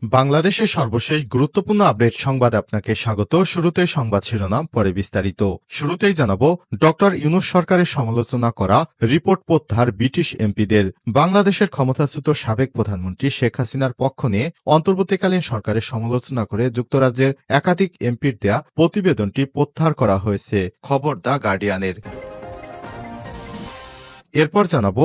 বাংলাদেশের সর্বশেষ গুরুত্বপূর্ণ আপডেট সংবাদে আপনাকে স্বাগত। শুরুতে সংবাদ শিরোনাম, পরে বিস্তারিত। শুরুতেই জানাবো, ডক্টর ইউনূস সরকারের সমালোচনা করা রিপোর্ট প্রত্যাহার ব্রিটিশ এমপিদের। বাংলাদেশের ক্ষমতাচ্যুত সাবেক প্রধানমন্ত্রী শেখ হাসিনার পক্ষ নিয়ে অন্তর্বর্তীকালীন সরকারের সমালোচনা করে যুক্তরাজ্যের একাধিক এমপির দেয়া প্রতিবেদনটি প্রত্যাহার করা হয়েছে। খবর দ্য গার্ডিয়ানের। এরপর জানাবো,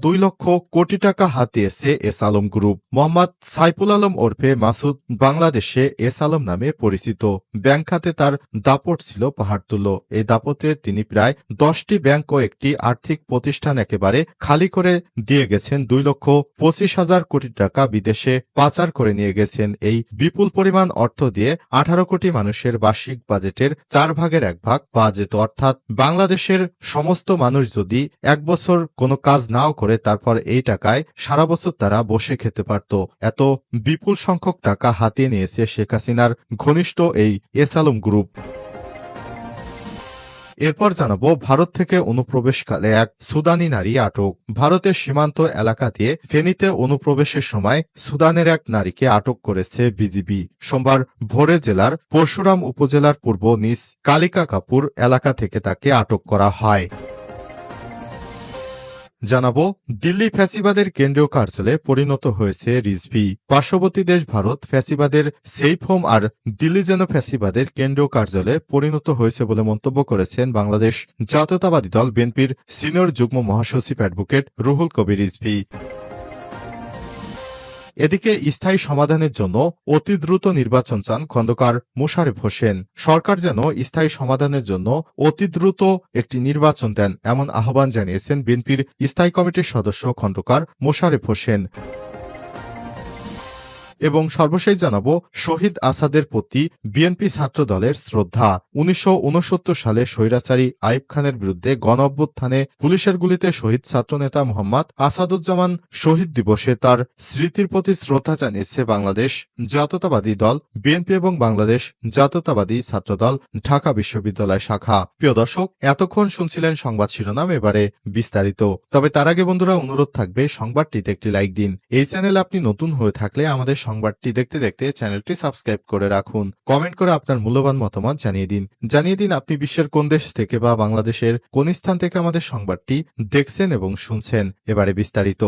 2 লক্ষ কোটি টাকা হাতিয়েছে এস আলম গ্রুপ। মোহাম্মদ সাইফুল আলম ওরফে মাসুদ বাংলাদেশে এস আলম নামে পরিচিত। ব্যাংক খাতে তার দাপট ছিল পাহাড়তুল্য। এই দাপটের তিনি প্রায় 10টি ব্যাংক ও একটি আর্থিক প্রতিষ্ঠান একেবারে খালি করে দিয়ে গেছেন। 2,25,000 কোটি টাকা বিদেশে পাচার করে নিয়ে গেছেন। এই বিপুল পরিমাণ অর্থ দিয়ে 18 কোটি মানুষের বার্ষিক বাজেটের 4 ভাগের 1 ভাগ পাওয়া যেত। অর্থাৎ বাংলাদেশের সমস্ত মানুষ যদি এক বছর কোনো কাজ নাও করে তারপর এই টাকায় সারা বছর তারা বসে খেতে পারত। এত বিপুল সংখ্যক টাকা হাতিয়ে নিয়েছে শেখ হাসিনার ঘনিষ্ঠ এই এস আলম গ্রুপ। এরপর জানাবো, ভারত থেকে অনুপ্রবেশকালে এক সুদানি নারী আটক। ভারতের সীমান্ত এলাকা দিয়ে ফেনীতে অনুপ্রবেশের সময় সুদানের এক নারীকে আটক করেছে বিজিবি। সোমবার ভোরে জেলার পরশুরাম উপজেলার পূর্ব নিজ কালিকাকাপুর এলাকা থেকে তাকে আটক করা হয়। জানাবো, দিল্লি ফ্যাসিবাদের কেন্দ্রীয় কার্যালয়ে পরিণত হয়েছে রিজভি। পার্শ্ববর্তী দেশ ভারত ফ্যাসিবাদের সেফ হোম, আর দিল্লি যেন ফ্যাসিবাদের কেন্দ্রীয় কার্যালয়ে পরিণত হয়েছে বলে মন্তব্য করেছেন বাংলাদেশ জাতীয়তাবাদী দল বিএনপির সিনিয়র যুগ্ম মহাসচিব অ্যাডভোকেট রুহুল কবির রিজভি। এদিকে স্থায়ী সমাধানের জন্য অতি দ্রুত নির্বাচন চান খন্দকার মোশারেফ হোসেন। সরকার যেন স্থায়ী সমাধানের জন্য অতি দ্রুত একটি নির্বাচন দেন, এমন আহ্বান জানিয়েছেন বিএনপির স্থায়ী কমিটির সদস্য খন্দকার মোশারেফ হোসেন। এবং সর্বশেষ জানাবো, শহীদ আসাদের প্রতি বিএনপি ছাত্র দলের শ্রদ্ধা। 1969 সালে স্বৈরাচারী আইয়ুব খানের বিরুদ্ধে গণ অভ্যুত্থানে পুলিশের গুলিতে শহীদ ছাত্রনেতা মোহাম্মদ আসাদুজ্জামান শহীদ দিবসে তার স্মৃতির প্রতি শ্রদ্ধা জানিয়েছে বাংলাদেশ জাতীয়তাবাদী দল বিএনপি এবং বাংলাদেশ জাতীয়তাবাদী ছাত্রদল ঢাকা বিশ্ববিদ্যালয় শাখা। প্রিয় দর্শক, এতক্ষণ শুনছিলেন সংবাদ শিরোনাম, এবারে বিস্তারিত। তবে তার আগে বন্ধুরা, অনুরোধ থাকবে সংবাদটিতে একটি লাইক দিন। এই চ্যানেলে আপনি নতুন হয়ে থাকলে আমাদের সংবাদটি দেখতে দেখতে চ্যানেলটি সাবস্ক্রাইব করে রাখুন। কমেন্ট করে আপনার মূল্যবান মতামত জানিয়ে দিন আপনি বিশ্বের কোন দেশ থেকে বা বাংলাদেশের কোন স্থান থেকে আমাদের সংবাদটি দেখছেন এবং শুনছেন। এবারে বিস্তারিত।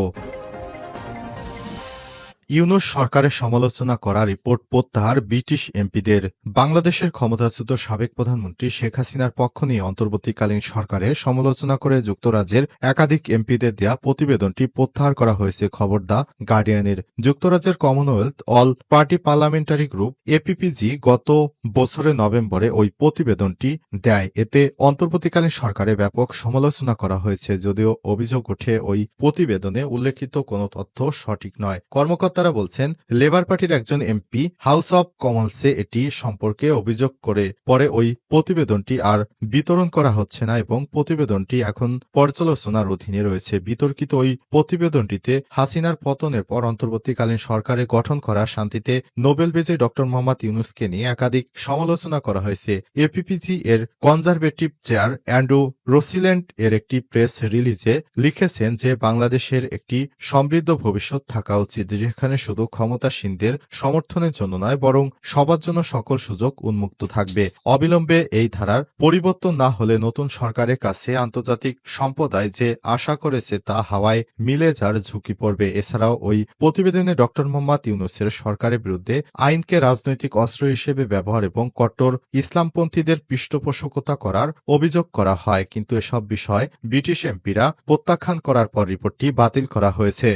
ইউনূস সরকারের সমালোচনা করা রিপোর্ট প্রত্যাহার ব্রিটিশ এমপিদের। বাংলাদেশের ক্ষমতাচ্যুত সাবেক প্রধানমন্ত্রী শেখ হাসিনার পক্ষ নিয়ে অন্তর্বর্তীকালীন সরকারের সমালোচনা করে যুক্তরাজ্যের একাধিক এমপিদের দেয়া প্রতিবেদনটি প্রত্যাহার করা হয়েছে। খবর দ্য গার্ডিয়ানের। যুক্তরাজ্যের Commonwealth all party parliamentary group APPG গত বছরের নভেম্বরে ওই প্রতিবেদনটি দেয়। এতে অন্তর্বর্তীকালীন সরকারের ব্যাপক সমালোচনা করা হয়েছে, যদিও অভিযোগ ওঠে ওই প্রতিবেদনে উল্লেখিত কোনো তথ্য সঠিক নয়। কর্মকর্তারা বলছেন, লেবার পার্টির একজন এমপি হাউস অব কমন্সে এটি সম্পর্কে অভিযোগ করে পরে ওই প্রতিবেদনটি আর বিতরণ করা হচ্ছে না এবং প্রতিবেদনটি এখন পর্যালোচনার অধীনে রয়েছে। বিতর্কিত ওই প্রতিবেদনটিতে হাসিনার পতনের পর অন্তর্বর্তীকালীন সরকারের গঠন করা শান্তিতে নোবেল বিজয়ী ড মোহাম্মদ ইউনূসকে নিয়ে একাধিক সমালোচনা করা হয়েছে। এপিপিজি এর কনজারভেটিভ চেয়ার অ্যান্ড্রু রোসিল্যান্ড এর একটি প্রেস রিলিজে লিখেছেন যে বাংলাদেশের একটি সমৃদ্ধ ভবিষ্যৎ থাকা উচিত, যেখানে শুধু ক্ষমতাসীনদের সমর্থনের জন্য নয় বরং সবার জন্য সকল সুযোগ উন্মুক্ত থাকবে। অবিলম্বে এই ধারার পরিবর্তন না হলে নতুন সরকারের কাছে আন্তর্জাতিক সম্প্রদায় যে আশা করেছে তা হাওয়ায় মিলে যাওয়ার ঝুঁকি পড়বে। এছাড়াও ওই প্রতিবেদনে ড মোহাম্মদ ইউনূসের সরকারের বিরুদ্ধে আইনকে রাজনৈতিক অস্ত্র হিসেবে ব্যবহার এবং কট্টর ইসলামপন্থীদের পৃষ্ঠপোষকতা করার অভিযোগ করা হয়, কিন্তু এসব বিষয় ব্রিটিশ এমপিরা প্রত্যাখ্যান করার পর রিপোর্টটি বাতিল করা হয়েছে।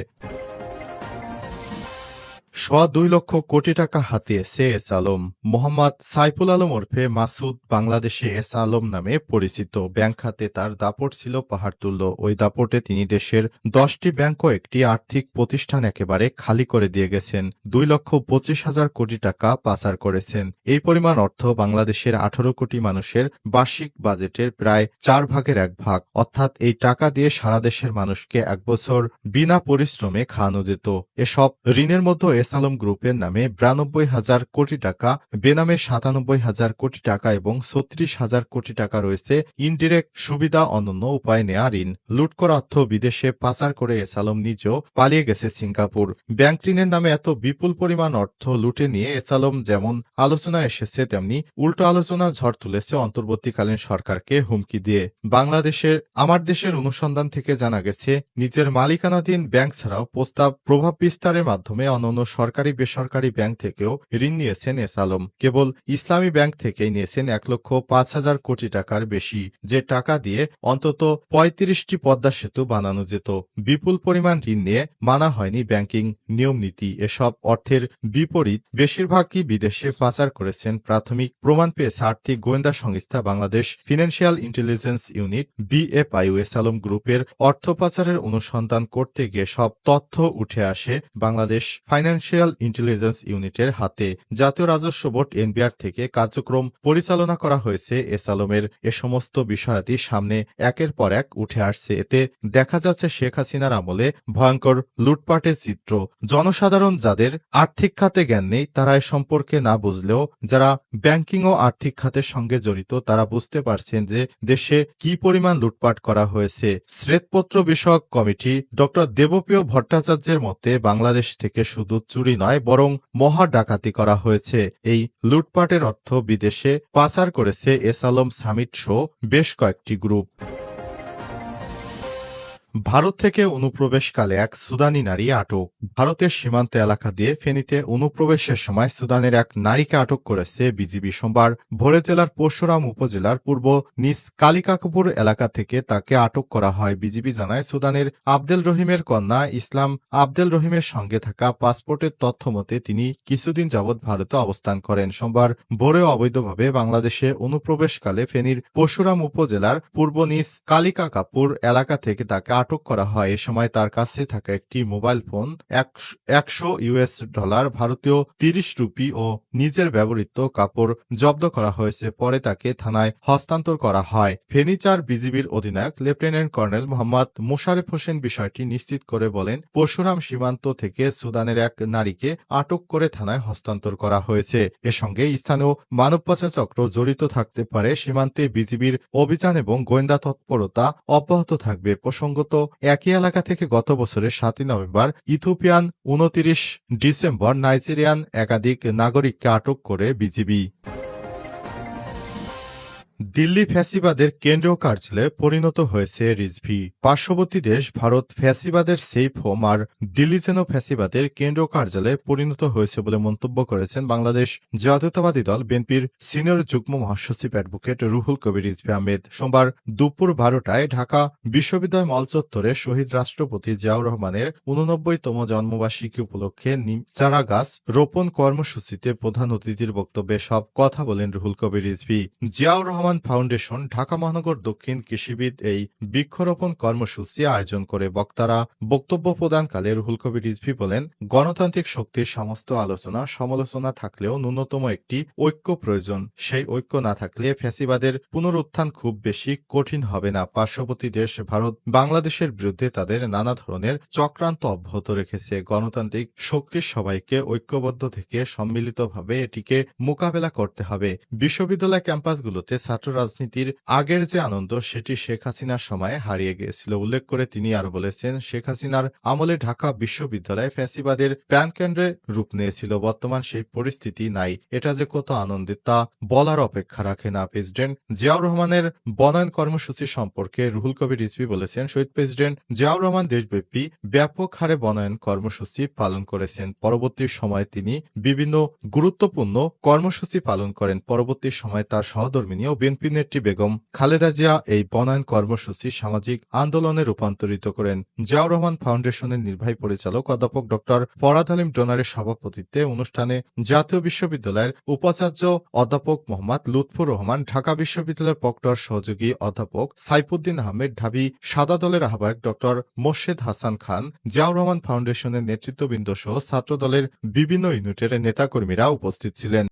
2 লক্ষ কোটি টাকা হাতিয়েছে এস আলম। মোহাম্মদ সাইফুল আলম ওরফে মাসুদ বাংলাদেশে এস আলম নামে পরিচিত। ব্যাংক খাতে তার দাপট ছিল পাহাড়তুল্য। ওই দাপটে তিনি দেশের 10টি ব্যাংক ও একটি আর্থিক প্রতিষ্ঠান একেবারে খালি করে দিয়ে গেছেন। 2,25,000 কোটি টাকা পাচার করেছেন। এই পরিমাণ অর্থ বাংলাদেশের 18 কোটি মানুষের বার্ষিক বাজেটের প্রায় 4 ভাগের 1 ভাগ। অর্থাৎ এই টাকা দিয়ে সারা দেশের মানুষকে এক বছর বিনা পরিশ্রমে খাওয়ানো যেত। এসব ঋণের মধ্যে এস আলম গ্রুপের নামে ৯২,০০০ কোটি টাকা, বেনামে ৯৭,০০০ কোটি টাকা এবং ৩৬,০০০ কোটি টাকা রয়েছে ইনডিরেক্ট সুবিধা অনন্য উপায়ে নেয়া ঋণ। লুট করা অর্থ বিদেশে পাচার করে এস আলম নিজেও পালিয়ে গেছে সিঙ্গাপুর। ব্যাংক ঋণের নামে এত বিপুল পরিমাণ অর্থ লুটে নিয়ে এস আলম যেমন আলোচনায় এসেছে, তেমনি উল্টো আলোচনা ঝড় তুলেছে অন্তর্বর্তীকালীন সরকারকে হুমকি দিয়ে। আমার দেশের অনুসন্ধান থেকে জানা গেছে, নিজের মালিকানাধীন ব্যাংক ছাড়াও প্রভাব বিস্তারের মাধ্যমে অন্যান্য সরকারি বেসরকারি ব্যাংক থেকেও ঋণ নিয়েছেন এস আলম। কেবল ইসলামী ব্যাংক থেকেই নিয়েছেন ১,৫,০০০ কোটি টাকার বেশি, যে টাকা দিয়ে অন্তত ৩৫টি পদ্মা সেতু বানানো যেত। বিপুল পরিমাণ ঋণ নিয়ে মানা হয়নি ব্যাংকিং নিয়মনীতি। এসব অর্থের বিপরীত বেশিরভাগই বিদেশে পাচার করেছেন। প্রাথমিক প্রমাণ পেয়েছে আর্থিক গোয়েন্দা সংস্থা Bangladesh financial intelligence unit BFIU। S Alam গ্রুপের অর্থ পাচারের অনুসন্ধান করতে গিয়ে সব তথ্য উঠে আসে বাংলাদেশ ফাইন্যান্সিয়াল ইন্টেলিজেন্স ইউনিটের হাতে। জাতীয় রাজস্ব বোর্ড NBR থেকে কার্যক্রম পরিচালনা করা হয়েছে। এস আলমের এ সমস্ত বিষয়াদি সামনে একের পর এক উঠে আসছে। এতে দেখা যাচ্ছে শেখ হাসিনার আমলে ভয়ঙ্কর লুটপাটের চিত্র। জনসাধারণ যাদের আর্থিক খাতে জ্ঞান নেই, তারা এ সম্পর্কে না বুঝলেও যারা ব্যাংকিং ও আর্থিক খাতের সঙ্গে জড়িত, তারা বুঝতে পারছেন যে দেশে কি পরিমাণ লুটপাট করা হয়েছে। শ্বেতপত্র বিষয়ক কমিটি ড দেবপ্রিয় ভট্টাচার্যের মতে বাংলাদেশ থেকে শুধু চুরি নয়, বরং মহা ডাকাতি করা হয়েছে। এই লুটপাটের অর্থ বিদেশে পাচার করেছে এস আলম সামিট সহ বেশ কয়েকটি গ্রুপ। ভারত থেকে অনুপ্রবেশকালে এক সুদানি নারী আটক। ভারতের সীমান্ত এলাকা দিয়ে ফেনীতে অনুপ্রবেশের সময় সুদানের এক নারীকে আটক করেছে বিজিবি। সোমবার ভোরে জেলার পরশুরাম উপজেলার পূর্ব নিজ কালিকাপুর এলাকা থেকে তাকে আটক করা হয়। বিজিবি জানায়, সুদানের আবদেল রহিমের কন্যা ইসলাম আবদেল রহিমের সঙ্গে থাকা পাসপোর্টের তথ্য মতে তিনি কিছুদিন যাবৎ ভারতে অবস্থান করেন। সোমবার ভোরে অবৈধভাবে বাংলাদেশে অনুপ্রবেশকালে ফেনীর পরশুরাম উপজেলার পূর্ব নিজ কালিকাপুর এলাকা থেকে তাকে আটক করা হয়। এ সময় তার কাছে থাকা একটি মোবাইল ফোন, $100, ভারতীয় ৩০ রুপি ও নিজের ব্যবহৃত কাপড় জব্দ করা হয়েছে। পরে তাকে থানায় হস্তান্তর করা হয়। ফেনী ৪ বিজিবির অধিনায়ক লেফটেন্যান্ট কর্নেল মোহাম্মদ মোশারেফ হোসেন বিষয়টি নিশ্চিত করে বলেন, পরশুরাম সীমান্ত থেকে সুদানের এক নারীকে আটক করে থানায় হস্তান্তর করা হয়েছে। এর সঙ্গে স্থানীয় মানব পাচার চক্র জড়িত থাকতে পারে। সীমান্তে বিজিবির অভিযান এবং গোয়েন্দা তৎপরতা অব্যাহত থাকবে। প্রসঙ্গত, একই এলাকা থেকে গত বছরের ৭ই নভেম্বর ইথিওপিয়ান, ২৯ ডিসেম্বর নাইজেরিয়ান একাধিক নাগরিককে আটক করে বিজিবি। দিল্লি ফ্যাসিবাদের কেন্দ্রীয় কার্যালয়ে পরিণত হয়েছে রিজভি। পার্শ্ববর্তী দেশ ভারত ফ্যাসিবাদের সেফ হোম, আর দিল্লি যেন ফ্যাসিবাদের কেন্দ্রীয় কার্যালয়ে পরিণত হয়েছে বলে মন্তব্য করেছেন বাংলাদেশ জাতীয়তাবাদী দল বিএনপির সিনিয়র যুগ্ম মহাসচিব অ্যাডভোকেট রুহুল কবির রিজভী আহমেদ। সোমবার দুপুর ১২টায় ঢাকা বিশ্ববিদ্যালয় মল চত্বরে শহীদ রাষ্ট্রপতি জিয়াউর রহমানের ৮৯তম জন্মবার্ষিকী উপলক্ষে চারা গাছ রোপণ কর্মসূচিতে প্রধান অতিথির বক্তব্যে সব কথা বলেন রুহুল কবির রিজভী। জিয়াউর রহমান ফাউন্ডেশন ঢাকা মহানগর দক্ষিণ কৃষিবিদ এই বৃক্ষরোপণ কর্মসূচি আয়োজন করে। বক্তারা বক্তব্য প্রদানকালে রুহুল কবির রিজভী বলেন, গণতান্ত্রিক শক্তির সমস্ত আলোচনা সমালোচনা থাকলেও ন্যূনতম একটি ঐক্য প্রয়োজন। সেই ঐক্য না থাকলে ফ্যাসিবাদের পুনরুত্থান খুব বেশি কঠিন হবে না। পার্শ্ববর্তী দেশ ভারত বাংলাদেশের বিরুদ্ধে তাদের নানা ধরনের চক্রান্ত অব্যাহত রেখেছে। গণতান্ত্রিক শক্তির সবাইকে ঐক্যবদ্ধ থেকে সম্মিলিতভাবে এটিকে মোকাবেলা করতে হবে। বিশ্ববিদ্যালয় ক্যাম্পাসগুলোতে ছাত্র রাজনীতির আগের যে আনন্দ, সেটি শেখ হাসিনার সময়ে হারিয়ে গিয়েছিল উল্লেখ করে তিনি আরো বলেছেন, শেখ হাসিনার আমলে ঢাকা বিশ্ববিদ্যালয় ফ্যাসিবাদের প্রাণকেন্দ্রে রূপ নিয়েছিল। বর্তমান সেই পরিস্থিতি নাই। এটা যে কত আনন্দের তা বলার অপেক্ষা রাখে না। প্রেসিডেন্ট জিয়াউর রহমানের বনায়ন কর্মসূচি সম্পর্কে রুহুল কবির রিজভী বলেছেন, শহীদ প্রেসিডেন্ট জিয়াউর রহমান দেশব্যাপী ব্যাপক হারে বনায়ন কর্মসূচি পালন করেছেন। পরবর্তী সময়ে তিনি বিভিন্ন গুরুত্বপূর্ণ কর্মসূচি পালন করেন। পরবর্তী সময়ে তার সহধর্মিনী ও বিএনপি নেত্রী বেগম খালেদা জিয়া এই বনায়ন কর্মসূচি সামাজিক আন্দোলনে রূপান্তরিত করেন। জিয়াউর রহমান ফাউন্ডেশনের নির্বাহী পরিচালক অধ্যাপক ড ফরহাদ আলিম ডোনারের সভাপতিত্বে অনুষ্ঠানে জাতীয় বিশ্ববিদ্যালয়ের উপাচার্য অধ্যাপক মোহাম্মদ লুৎফুর রহমান, ঢাকা বিশ্ববিদ্যালয়ের প্রক্টর সহযোগী অধ্যাপক সাইফুদ্দিন আহমেদ, ঢাবি সাদা দলের আহ্বায়ক ড মোর্শেদ হাসান খান, জিয়াউর রহমান ফাউন্ডেশনের নেতৃত্ববৃন্দ সহ ছাত্রদলের বিভিন্ন ইউনিটের নেতাকর্মীরা উপস্থিত ছিলেন।